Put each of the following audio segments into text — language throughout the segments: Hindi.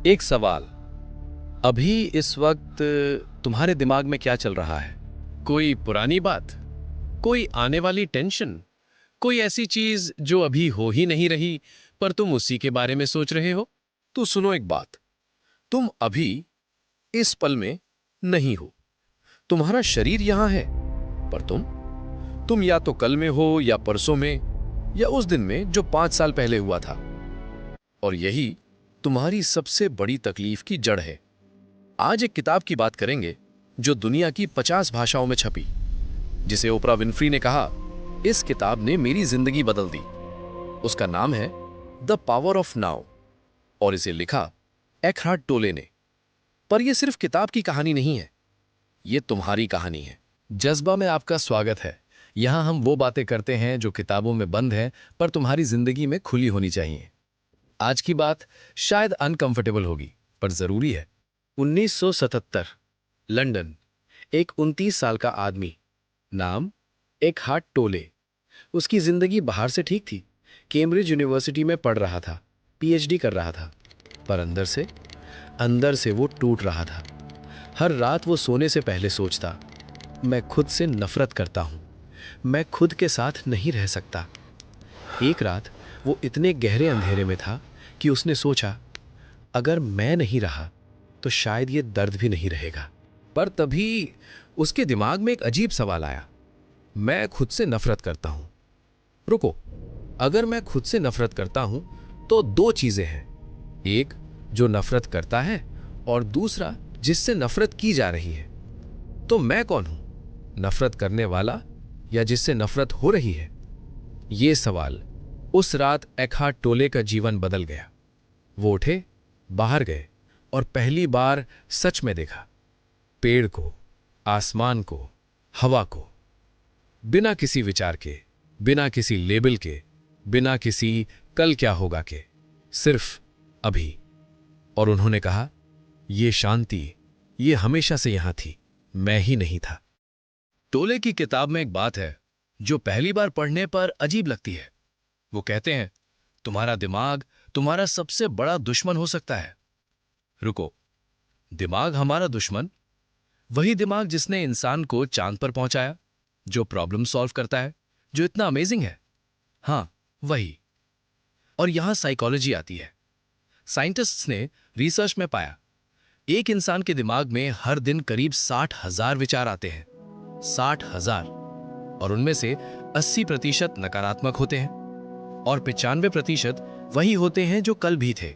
एक सवाल। अभी इस वक्त तुम्हारे दिमाग में क्या चल रहा है? कोई पुरानी बात, कोई आने वाली टेंशन, कोई ऐसी चीज जो अभी हो ही नहीं रही पर तुम उसी के बारे में सोच रहे हो। तो सुनो एक बात। तुम अभी इस पल में नहीं हो। तुम्हारा शरीर यहां है, पर तुम या तो कल में हो या परसों में या उस दिन में जो 5 साल पहले हुआ था। और यही तुम्हारी सबसे बड़ी तकलीफ की जड़ है। आज एक किताब की बात करेंगे जो दुनिया की 50 भाषाओं में छपी, जिसे ओपरा विनफ्री ने कहा, इस किताब ने मेरी जिंदगी बदल दी। उसका नाम है द पावर ऑफ नाउ और इसे लिखा एकहार्ट टोले ने। पर यह सिर्फ किताब की कहानी नहीं है, यह तुम्हारी कहानी है। जज्बा में आपका स्वागत है। यहाँ हम वो बातें करते हैं जो किताबों में बंद हैं पर तुम्हारी जिंदगी में खुली होनी चाहिए। आज की बात शायद अनकंफर्टेबल होगी पर जरूरी है। 1977 लंदन। एक 29 साल का आदमी, नाम एकहार्ट टोले। उसकी जिंदगी बाहर से ठीक थी। कैम्ब्रिज यूनिवर्सिटी में पढ़ रहा था, पीएचडी कर रहा था। पर अंदर से वो टूट रहा था। हर रात वो सोने से पहले सोचता, मैं खुद से नफरत करता हूं, मैं खुद के साथ नहीं रह सकता। एक रात वो इतने गहरे अंधेरे में था कि उसने सोचा, अगर मैं नहीं रहा तो शायद ये दर्द भी नहीं रहेगा। पर तभी उसके दिमाग में एक अजीब सवाल आया। मैं खुद से नफरत करता हूं। रुको, अगर मैं खुद से नफरत करता हूं तो दो चीजें हैं। एक जो नफरत करता है और दूसरा जिससे नफरत की जा रही है। तो मैं कौन हूं, नफरत करने वाला या जिससे नफरत हो रही है? यह सवाल उस रात एकहार्ट टोले का जीवन बदल गया। वो उठे, बाहर गए और पहली बार सच में देखा, पेड़ को, आसमान को, हवा को। बिना किसी विचार के, बिना किसी लेबल के, बिना किसी कल क्या होगा के, सिर्फ अभी। और उन्होंने कहा, यह शांति, यह हमेशा से यहां थी, मैं ही नहीं था। टोले की किताब में एक बात है जो पहली बार पढ़ने पर अजीब लगती है। वो कहते हैं, तुम्हारा दिमाग तुम्हारा सबसे बड़ा दुश्मन हो सकता है। रुको, दिमाग हमारा दुश्मन? वही दिमाग जिसने इंसान को चांद पर पहुंचाया, जो प्रॉब्लम सॉल्व करता है, जो इतना अमेजिंग है। हां, वही। और यहां साइकोलॉजी आती है। साइंटिस्ट्स ने रिसर्च में पाया, एक इंसान के दिमाग में हर दिन करीब 60,000 विचार आते हैं। 60,000। और उनमें से 80% नकारात्मक होते हैं और 95% वही होते हैं जो कल भी थे।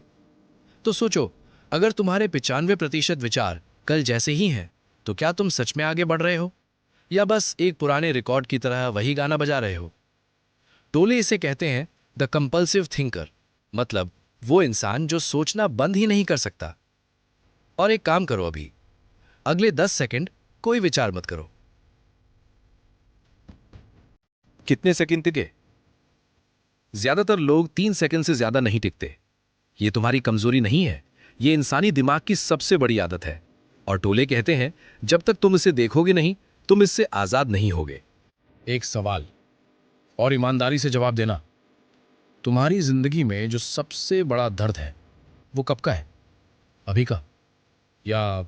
तो सोचो, अगर तुम्हारे 95% विचार कल जैसे ही हैं, तो क्या तुम सच में आगे बढ़ रहे हो या बस एक पुराने रिकॉर्ड की तरह वही गाना बजा रहे हो? टोले इसे कहते हैं द कंपल्सिव थिंकर, मतलब वो इंसान जो सोचना बंद ही नहीं कर सकता। और एक काम करो, अभी अगले 10 सेकंड कोई विचार मत करो। कितने सेकंड टिके? ज्यादातर लोग 3 सेकंड से ज्यादा नहीं टिकते। ये तुम्हारी कमजोरी नहीं है, ये इंसानी दिमाग की सबसे बड़ी आदत है। और टोले कहते हैं, जब तक तुम इसे देखोगे नहीं, तुम इससे आजाद नहीं होगे। एक सवाल, और ईमानदारी से जवाब देना। तुम्हारी जिंदगी में जो सबसे बड़ा दर्द है वो कब का है? अभी का, या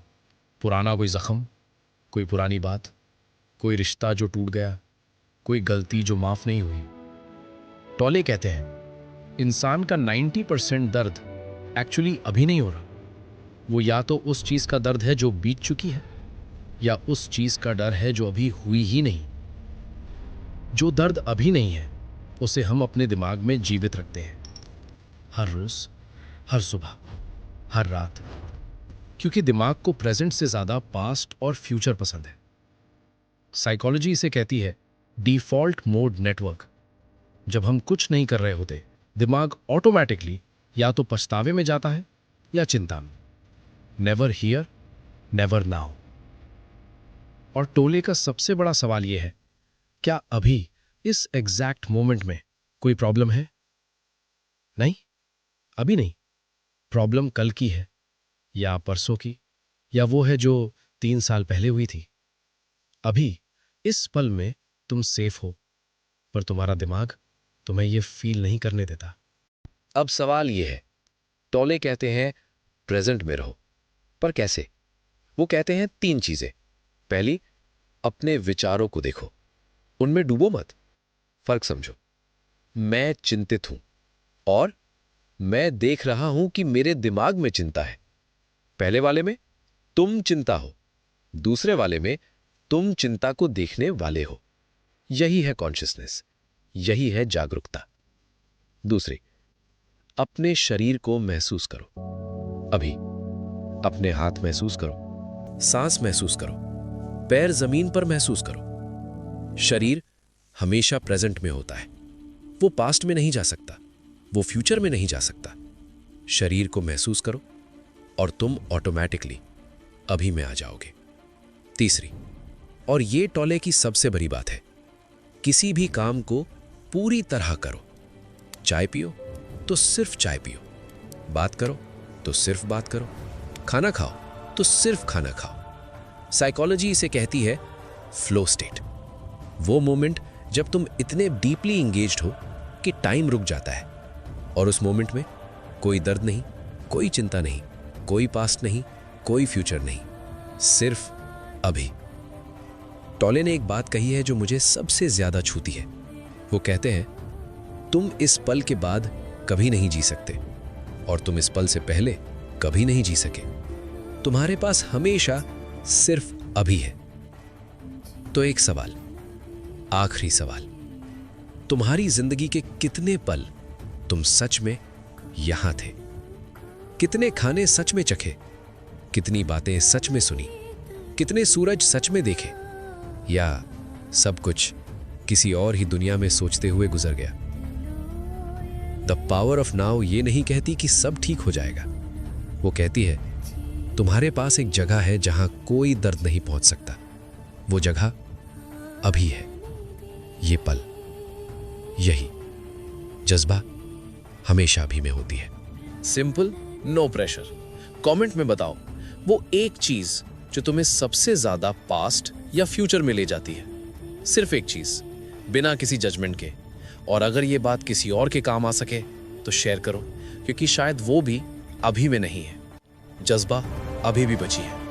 पुराना कोई जख्म, कोई पुरानी बात, कोई रिश्ता जो टूट गया, कोई गलती जो माफ नहीं हुई? टोले कहते हैं, इंसान का 90% दर्द एक्चुअली अभी नहीं हो रहा। वो या तो उस चीज का दर्द है जो बीत चुकी है, या उस चीज का डर है जो अभी हुई ही नहीं। जो दर्द अभी नहीं है उसे हम अपने दिमाग में जीवित रखते हैं, हर रोज, हर सुबह, हर रात, क्योंकि दिमाग को प्रेजेंट से ज्यादा पास्ट और फ्यूचर पसंद है। साइकोलॉजी इसे कहती है डिफॉल्ट मोड नेटवर्क। जब हम कुछ नहीं कर रहे होते, दिमाग ऑटोमेटिकली या तो पछतावे में जाता है या चिंता में। Never hear, never now. और टोले का सबसे बड़ा सवाल यह है, क्या अभी इस एग्जैक्ट मोमेंट में कोई प्रॉब्लम है? नहीं, अभी नहीं। प्रॉब्लम कल की है, या परसों की, या वो है जो 3 साल पहले हुई थी। अभी इस पल में तुम सेफ हो, पर तुम्हारा दिमाग तुम्हें यह फील नहीं करने देता। अब सवाल यह है, टोले कहते हैं, प्रेजेंट में रहो। पर कैसे? वो कहते हैं 3 चीजें। पहली, अपने विचारों को देखो, उनमें डूबो मत। फर्क समझो। मैं चिंतित हूं और मैं देख रहा हूं कि मेरे दिमाग में चिंता है। पहले वाले में तुम चिंता हो, दूसरे वाले में तुम चिंता को देखने वाले हो। यही है कॉन्शियसनेस, यही है जागरूकता। दूसरी, अपने शरीर को महसूस करो। अभी अपने हाथ महसूस करो, सांस महसूस करो, पैर जमीन पर महसूस करो। शरीर हमेशा प्रेजेंट में होता है, वो पास्ट में नहीं जा सकता, वो फ्यूचर में नहीं जा सकता। शरीर को महसूस करो और तुम ऑटोमेटिकली अभी में आ जाओगे। तीसरी, और ये टॉले की सबसे बड़ी बात है, किसी भी काम को पूरी तरह करो। चाय पियो तो सिर्फ चाय पियो, बात करो तो सिर्फ बात करो, खाना खाओ तो सिर्फ खाना खाओ। साइकोलॉजी इसे कहती है फ्लो स्टेट। वो मोमेंट जब तुम इतने डीपली इंगेज्ड हो कि टाइम रुक जाता है, और उस मोमेंट में कोई दर्द नहीं, कोई चिंता नहीं, कोई पास्ट नहीं, कोई फ्यूचर नहीं, सिर्फ अभी। टॉले ने एक बात कही है जो मुझे सबसे ज्यादा छूती है। वो कहते हैं, तुम इस पल के बाद कभी नहीं जी सकते और तुम इस पल से पहले कभी नहीं जी सके। तुम्हारे पास हमेशा सिर्फ अभी है। तो एक सवाल, आखिरी सवाल, तुम्हारी जिंदगी के कितने पल तुम सच में यहां थे? कितने खाने सच में चखे? कितनी बातें सच में सुनी? कितने सूरज सच में देखे? या सब कुछ किसी और ही दुनिया में सोचते हुए गुजर गया? द पावर ऑफ नाउ ये नहीं कहती कि सब ठीक हो जाएगा। वो कहती है, तुम्हारे पास एक जगह है जहां कोई दर्द नहीं पहुंच सकता। वो जगह अभी है, ये पल, यही जज्बा हमेशा अभी में होती है। Simple, no pressure. कमेंट में बताओ वो एक चीज जो तुम्हें सबसे ज्यादा पास्ट या फ्यूचर में ले जाती है। सिर्फ एक चीज, बिना किसी जजमेंट के। और अगर ये बात किसी और के काम आ सके तो शेयर करो, क्योंकि शायद वो भी अभी में नहीं है। जज्बा अभी भी बची है।